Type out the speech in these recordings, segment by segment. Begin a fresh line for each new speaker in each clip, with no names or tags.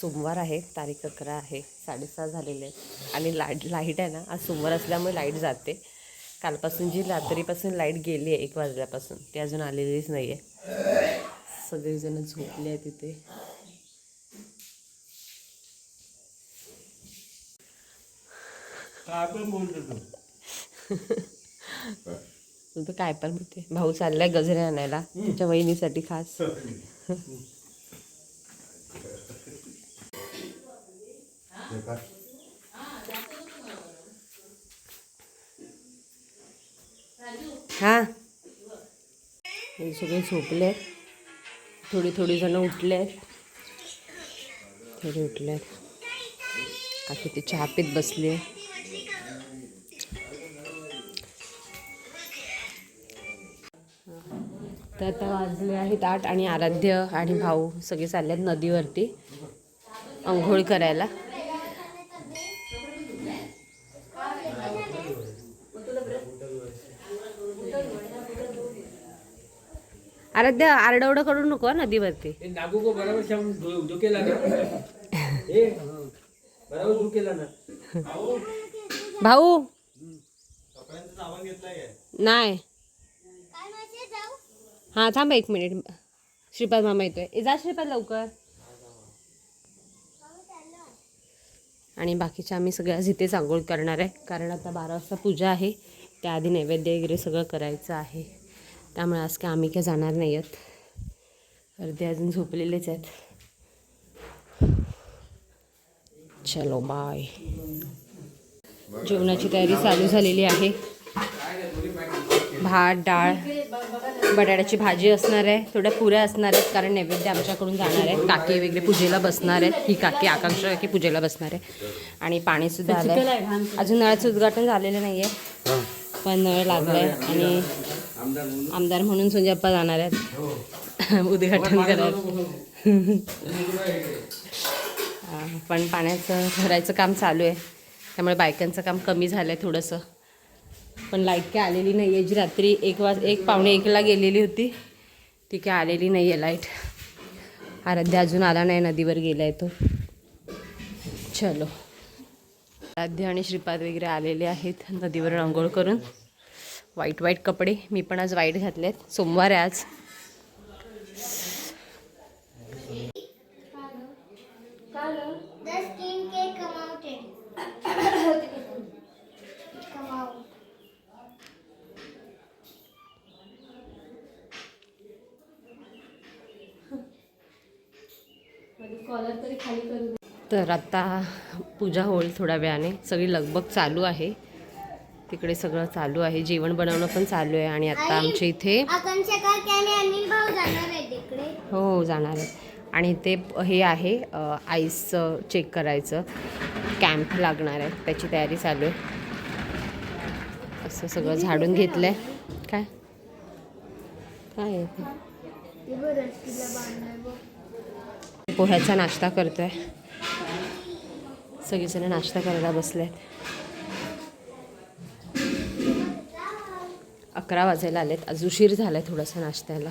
सोमवार आहे, तारीख 11 आहे, 6:30 झालेले आहेत आणि लाईट आहे ना, आज सोमवार असल्यामुळे लाईट जाते. कालपासून जी रात्रीपासून लाईट गेली आहे 1 वाजल्यापासून, ती अजून आलेलीच नाही आहे. सगळेजण झोपले आहेत तिथे. तू काय पण म्हणते. भाऊ चाललाय गजरे आणायला तुमच्या वहिनीसाठी खास. हा, हे सगळे झोपले, थोडी जण उठले, थोडे उठले. काकी ते चहा पीत बसले. तर आता वाजले आहेत 8 आणि आराध्य आणि भाऊ सगळे चालले आहेत नदीवरती अंघोळ करायला. आराध्य आरडाओरडा करू नको नदीवरती. भाऊ नाही. हां थांब 1 मिनिट. श्रीपाद मामा येतोय. जा श्रीपाद लवकर. आणि बाकीच्या आम्ही सगळ्याच इथेच आंघोळ करणार आहे, कारण आता 12 वाजता पूजा आहे. त्याआधी नैवेद्य वगैरे सगळं करायचं आहे. त्यामुळे आज काय आम्ही काय जाणार नाही आहेत. अर्धे अजून झोपलेलेच आहेत. चलो बाय. जेवणाची तयारी चालू झालेली आहे. भात, डाळ, बटाट्याची भाजी असणार आहे, थोड्या पुऱ्या असणार आहेत, कारण नैवेद्य आमच्याकडून जाणार आहे. काकी वगैरे पूजेला बसणार आहेत. ही काकी आकांक्षा काकी पूजेला बसणार आहे. आणि पाणीसुद्धा आलं आहे. अजून नळाचं उद्घाटन झालेलं नाही आहे, पण नळ लागलं आहे. आणि आमदार म्हणून संजयप्पा जाणार आहेत उद्घाटन करायला. पण पाण्याचं भरायचं काम चालू आहे, त्यामुळे बायकांचं काम कमी झालं आहे थोडंसं. पण लाईट काय आलेली नाही आहे. जी रात्री 1 पावणे 1ला गेलेली होती ती काय आलेली नाही आहे लाईट. आराध्य अजून आला नाही, नदीवर गेला आहे तो. चलो. आराध्य आणि श्रीपाद वगैरे आलेले आहेत नदीवर आंघोळ करून. वाईट कपडे, मी पण आज वाईट घातलेत. सोमवार आहे आज. तर आता पूजा होईल थोड्या वेळाने. सगळी लगबग चालू आहे तिकडे, सगळं चालू आहे. जेवण बनवणं पण चालू आहे. आणि आता आमच्या इथे हो जाणार आहे. आणि ते हे आहे आईस चेक करायचं कॅम्प लागणार आहे, त्याची तयारी चालू आहे. असं सगळं झाडून घेतलं आहे. काय काय आहे पोह्याचा नाश्ता करतोय. सगळेजण नाश्ता करायला बसले आहेत. 11 वाजायला आलेत. आज उशीर झालाय थोडासा नाश्त्याला.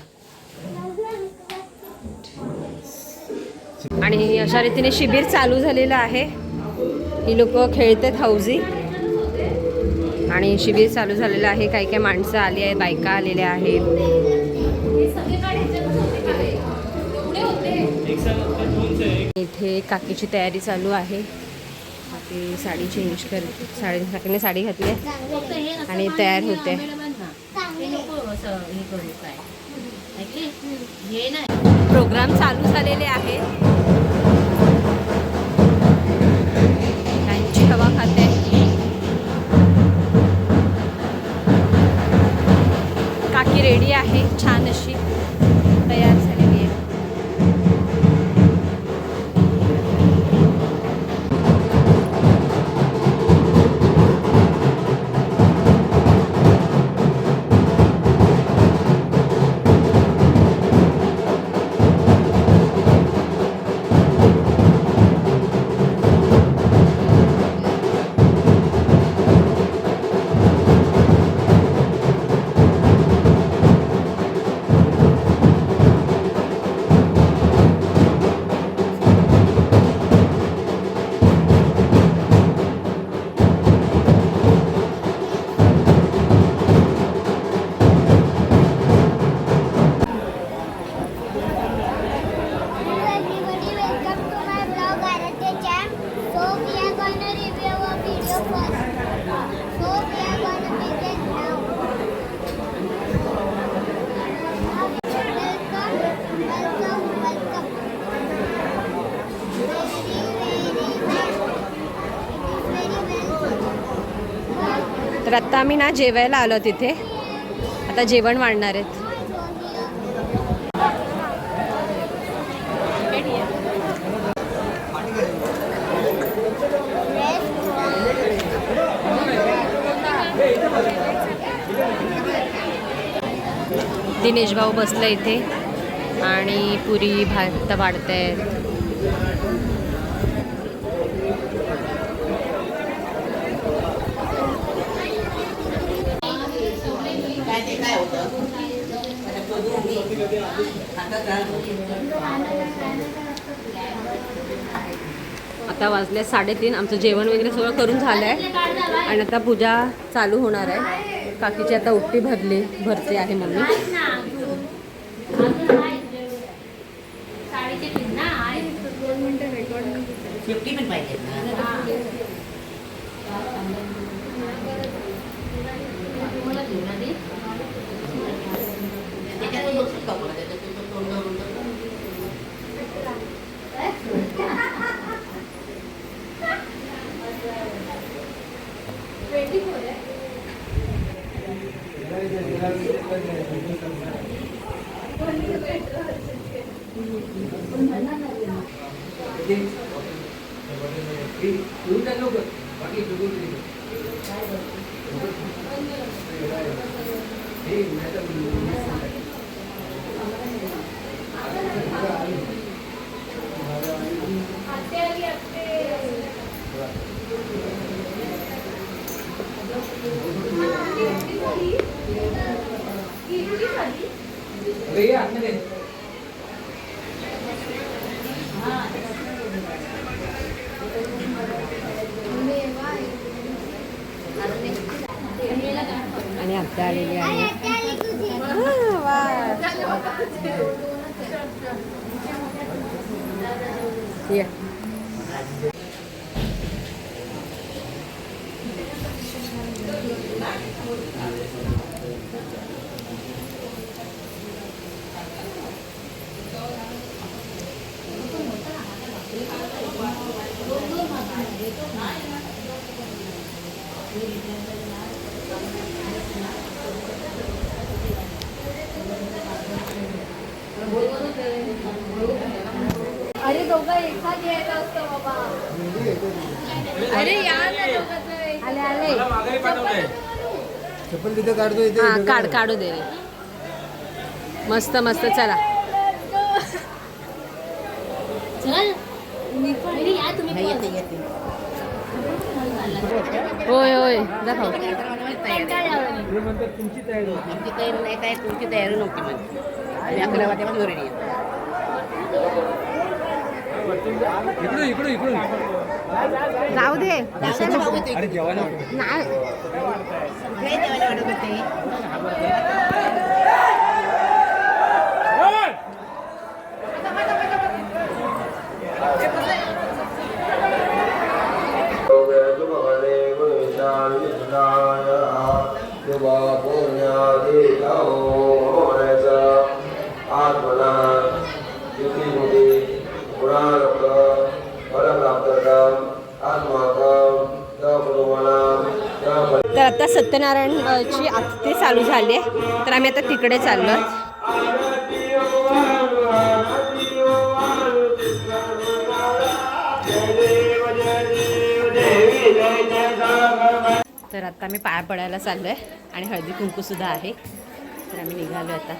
आणि अशा रीतीने शिबिर चालू झालेलं आहे. ही लोक खेळतात हौजी आणि शिबिर चालू झालेलं आहे. काही काही माणसं आली आहेत, बायका आलेल्या आहेत. इथे काकीची तयारी चालू आहे. काकी साडी चेंज करते. काकीने साडी घातली आणि तयार होते. प्रोग्राम चालू झालेले आहे. त्यांची हवा खाते. काकी रेडी आहे, छान अशी तयार झालेली आहे. तर आत्ता आम्ही ना जेवायला आलो तिथे. आता जेवण वाढणार आहेत. दिनेश भाऊ बसला इथे आणि पुरी भात वाढतायत. आता वाजले 3:30. आमचं जेवण वगैरे सगळं करून झालं आहे आणि आता पूजा चालू होणार आहे. काकीची आता उट्टी भरते आहे मम्मी. आणि आत्या आलेली आहे.
अरे दोघं एकसाथ यायचं असतं बाबा. अरे यार ना दोघं
आले आले.
चप्पल तिथे काढतो.
हा काढू दे. मस्त मस्त. चला होय होय दाखव.
तुमची तयारी
आमची तयारी नाही काय तुमची तयारी नव्हती माझी. आम्ही 11 वाजेपासून रेडी
इकडून
जाऊ दे.
अरे जेवायला
नाही
जेवायला वाटत होते.
तर आता सत्यनारायणची आरती चालू झाली आहे. तर आम्ही आता तिकडे चाललो. तर आता आम्ही पाया पडायला चाललो आहे आणि हळदी कुंकू सुद्धा आहे. तर आम्ही निघालो आता.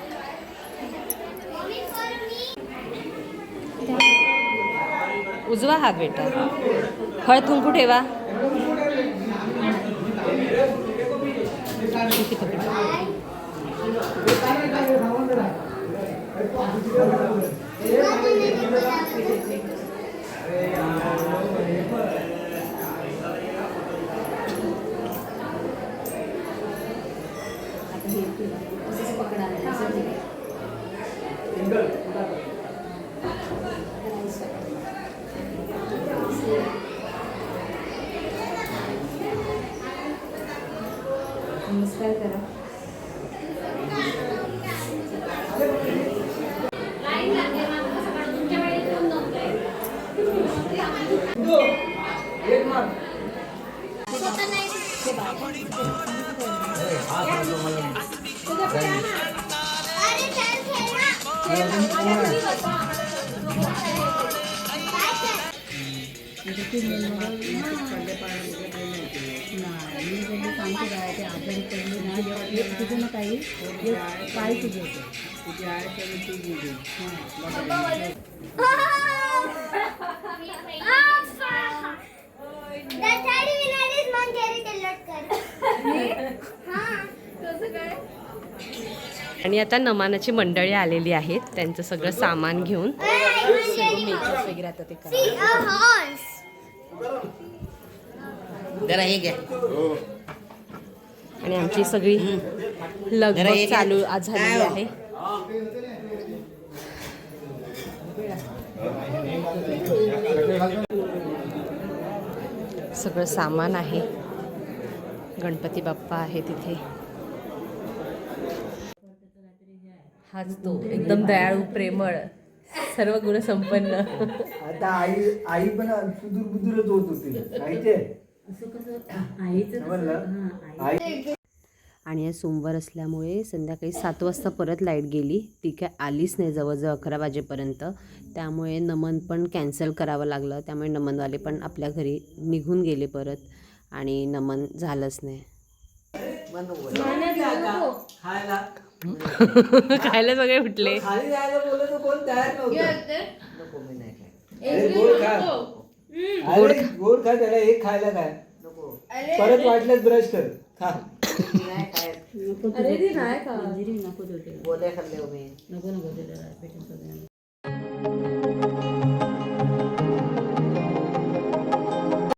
उजवा हात बेटा. हळद कुंकू ठेवा. नमस्कार करा. आणि आता नमानाची मंडळी आलेली आहेत, त्यांचं सगळं सामान घेऊन मेकअप वगैरे आता ते करणार.
जरा हे घ्या.
आणि आमची सगळी लगबग चालू आज झालेली आहे. सगळं सामान आहे. गणपती बाप्पा आहे तिथे. हाच तो एकदम दयाळू, प्रेमळ, सर्व गुण संपन्न.
आता आई पण सुदूर बुदूरच होत होती माहितीये.
आणि आज सोमवार असल्यामुळे संध्याकाळी 7 वाजता परत लाईट गेली. ती काय आलीच नाही जवळजवळ 11 वाजेपर्यंत. त्यामुळे नमन पण कॅन्सल करावं लागलं. त्यामुळे नमनवाले पण आपल्या घरी निघून गेले परत आणि नमन झालंच नाही. खायला सगळे उठले.
खाली जायला बोललो तर कोण तयार नव्हतं. नको मी नाही खाय. अरे गोड खा. अरे गोड खा, त्याला एक खायला काय नको. परत वाटल्यास ब्रश कर खा.
अरे ती नाही का नको देते.
गोड्या खाल्ले मी.
नको नको